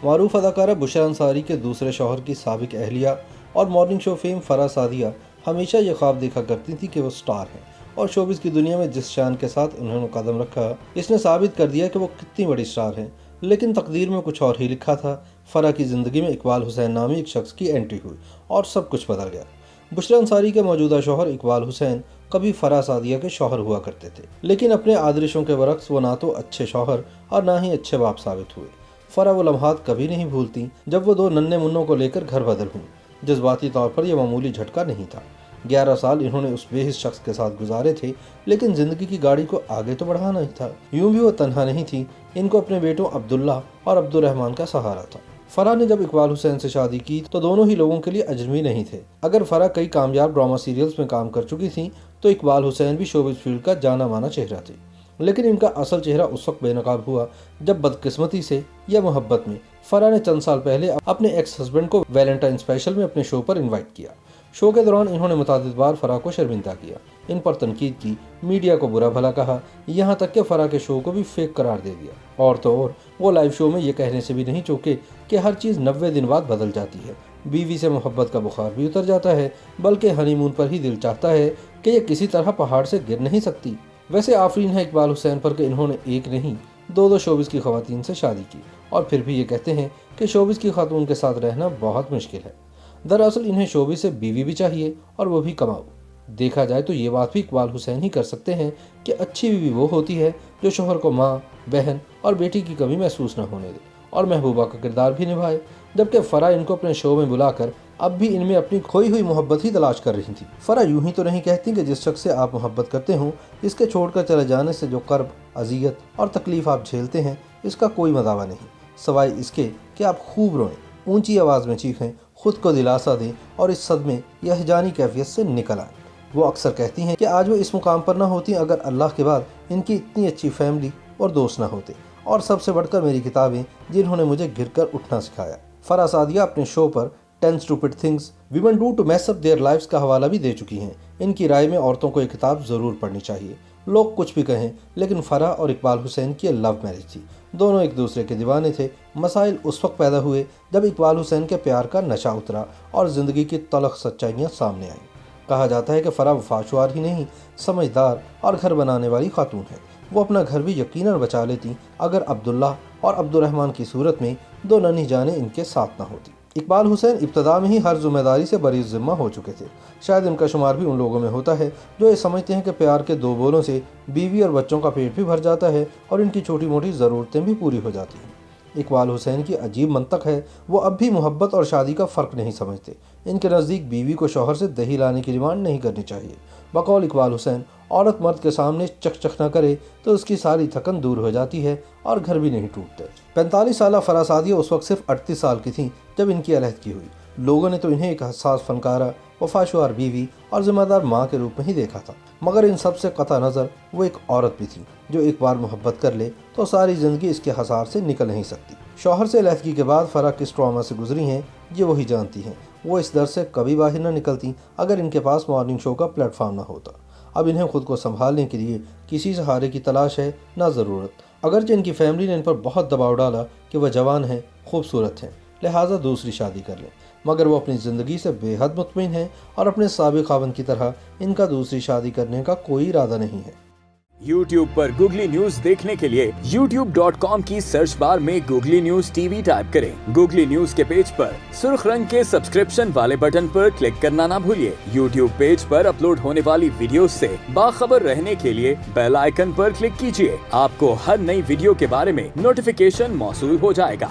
मारूफ अदाकारा बुशरा अंसारी के दूसरे शौहर की साबिक अहलिया और morning show fame Farah Sadia हमेशा ये ख्वाब देखा करती थी कि वो स्टार हैं और शोबिज़ की दुनिया में जिस शान के साथ उन्होंने कदम रखा, इसने साबित कर दिया कि वो कितनी बड़ी स्टार हैं। लेकिन तकदीर में कुछ और ही लिखा था। फराह की ज़िंदगी में इकबाल हुसैन नामी एक शख्स की एंट्री हुई और सब कुछ बदल गया। बुशरा अंसारी के मौजूदा शौहर इकबाल हुसैन कभी फराह सादिया के शौहर हुआ करते थे, लेकिन अपने आदर्शों के बरक्स वो ना तो अच्छे शौहर और ना ही अच्छे बाप साबित हुए। फराह वो लम्हात कभी नहीं भूलती जब वो दो नन्हे मुन्नों को लेकर घर बदल हुई। जज्बाती तौर पर यह मामूली झटका नहीं था। 11 साल इन्होंने उस बेहिस शख्स के साथ गुजारे थे, लेकिन जिंदगी की गाड़ी को आगे तो बढ़ाना ही था। यूं भी वो तन्हा नहीं थी, इनको अपने बेटों अब्दुल्ला और अब्दुर्रहमान का सहारा था। फराह ने जब इकबाल हुसैन से शादी की तो दोनों ही लोगों के लिए अजनबी नहीं थे। अगर फराह कई कामयाब ड्रामा सीरियल्स में काम कर चुकी थी तो इकबाल हुसैन भी शोबिज़ फील्ड का जाना माना चेहरा थे। लेकिन इनका असल चेहरा उस वक्त बेनकाब हुआ जब बदकिस्मती से या मोहब्बत में फराह ने चंद साल पहले अपने एक्स हस्बैंड को वैलेंटाइन स्पेशल में अपने शो पर इनवाइट किया। शो के दौरान इन्होंने मुतादिद बार फराह को शर्मिंदा किया, इन पर तनकीद की, मीडिया को बुरा भला कहा, यहाँ तक कि फराह के शो को भी फेक करार दे दिया। और तो और वो लाइव शो में ये कहने से भी नहीं चूके कि हर चीज़ 90 दिन बाद बदल जाती है। बीवी से मोहब्बत का बुखार भी उतर जाता है, बल्कि हनीमून पर ही दिल चाहता है कि ये किसी तरह पहाड़ से गिर नहीं सकती। वैसे आफरीन है इकबाल हुसैन पर कि इन्होंने एक नहीं दो शोबिज़ की खवातीन से शादी की और फिर भी ये कहते हैं कि शोबिज़ की खातून के साथ रहना बहुत मुश्किल है। दरअसल इन्हें शोबिज़ से बीवी भी चाहिए और वो भी कमाऊ। देखा जाए तो ये बात भी इकबाल हुसैन ही कर सकते हैं कि अच्छी बीवी वो होती है जो शोहर को माँ, बहन और बेटी की कमी महसूस न होने दे और महबूबा का किरदार भी निभाए। जबकि फराह इनको अपने शो में बुलाकर अब भी इनमें अपनी खोई हुई मोहब्बत ही तलाश कर रही थी। फराह यूं ही तो नहीं कहती कि जिस शख्स से आप मोहब्बत करते हो इसके छोड़कर चले जाने से जो कर्ब, अजियत और तकलीफ आप झेलते हैं इसका कोई मदावा नहीं, सिवाय इसके कि आप खूब रोएं, ऊंची आवाज़ में चीखें, खुद को दिलासा दें और इस सदमे या हिजानी कैफियत से निकल आएं। वो अक्सर कहती हैं कि आज वो इस मुकाम पर ना होती अगर अल्लाह के बाद इनकी इतनी अच्छी फैमिली और दोस्त ना होते, और सबसे बढ़कर मेरी किताबें जिन्होंने मुझे गिरकर उठना सिखाया। फराह सादिया अपने शो पर 10 stupid things women do to mess up their lives का हवाला भी दे चुकी हैं। इनकी राय में औरतों को ये किताब ज़रूर पढ़नी चाहिए। लोग कुछ भी कहें, लेकिन फराह और इकबाल हुसैन की लव मैरिज थी। दोनों एक दूसरे के दीवाने थे। मसाइल उस वक्त पैदा हुए जब इकबाल हुसैन के प्यार का नशा उतरा और ज़िंदगी की तलख सच्चाइयाँ सामने आईं। कहा जाता है कि फराह वफाशुआर ही नहीं, समझदार और घर बनाने वाली खातून है। वो अपना घर भी यकीनन बचा लेती अगर अब्दुल्ला और अब्दुर्रहमान की सूरत में दो नन्ही जानें इनके साथ न होती। इकबाल हुसैन इब्तदा में ही हर जिम्मेदारी से बरी ज़िम्मा हो चुके थे। शायद इनका शुमार भी उन लोगों में होता है जो ये समझते हैं कि प्यार के दो बोलों से बीवी और बच्चों का पेट भी भर जाता है और इनकी छोटी मोटी ज़रूरतें भी पूरी हो जाती हैं। इकबाल हुसैन की अजीब मंतक है, वो अब भी मोहब्बत और शादी का फ़र्क नहीं समझते। इनके नज़दीक बीवी को शौहर से दही लाने की डिमांड नहीं करनी चाहिए। बकौल इकबाल हुसैन, औरत मर्द के सामने चकचक न करे तो उसकी सारी थकन दूर हो जाती है और घर भी नहीं टूटते। 45 साल फराह सादिया उस वक्त सिर्फ 38 साल की थी जब इनकी अलहदगी हुई। लोगों ने तो इन्हें एक हसास फनकारा, वफाशुआर बीवी और जिम्मेदार माँ के रूप में ही देखा था, मगर इन सब से कता नज़र वो एक औरत भी थी जो एक बार मोहब्बत कर ले तो सारी ज़िंदगी इसके हसार से निकल नहीं सकती। शौहर से अलहदगी के बाद फराह किस ट्रॉमा से गुजरी हैं ये वही जानती हैं। वो इस दर से कभी बाहर न निकलती अगर इनके पास मॉर्निंग शो का प्लेटफॉर्म न होता। अब इन्हें खुद को संभालने के लिए किसी सहारे की तलाश है ना ज़रूरत। अगरचे इनकी फैमिली ने इन पर बहुत दबाव डाला कि वह जवान हैं, खूबसूरत हैं, लिहाजा दूसरी शादी कर लें, मगर वो अपनी ज़िंदगी से बेहद मुतमिन हैं और अपने साबिक़ खावंद की तरह इनका दूसरी शादी करने का कोई इरादा नहीं है। YouTube पर गूगली न्यूज देखने के लिए youtube.com की सर्च बार में गूगली न्यूज टीवी टाइप करें। गूगली न्यूज के पेज पर सुर्ख रंग के सब्सक्रिप्शन वाले बटन पर क्लिक करना ना भूलिए। YouTube पेज पर अपलोड होने वाली वीडियोस से बाखबर रहने के लिए बेल आइकन पर क्लिक कीजिए। आपको हर नई वीडियो के बारे में नोटिफिकेशन मौसूल हो जाएगा।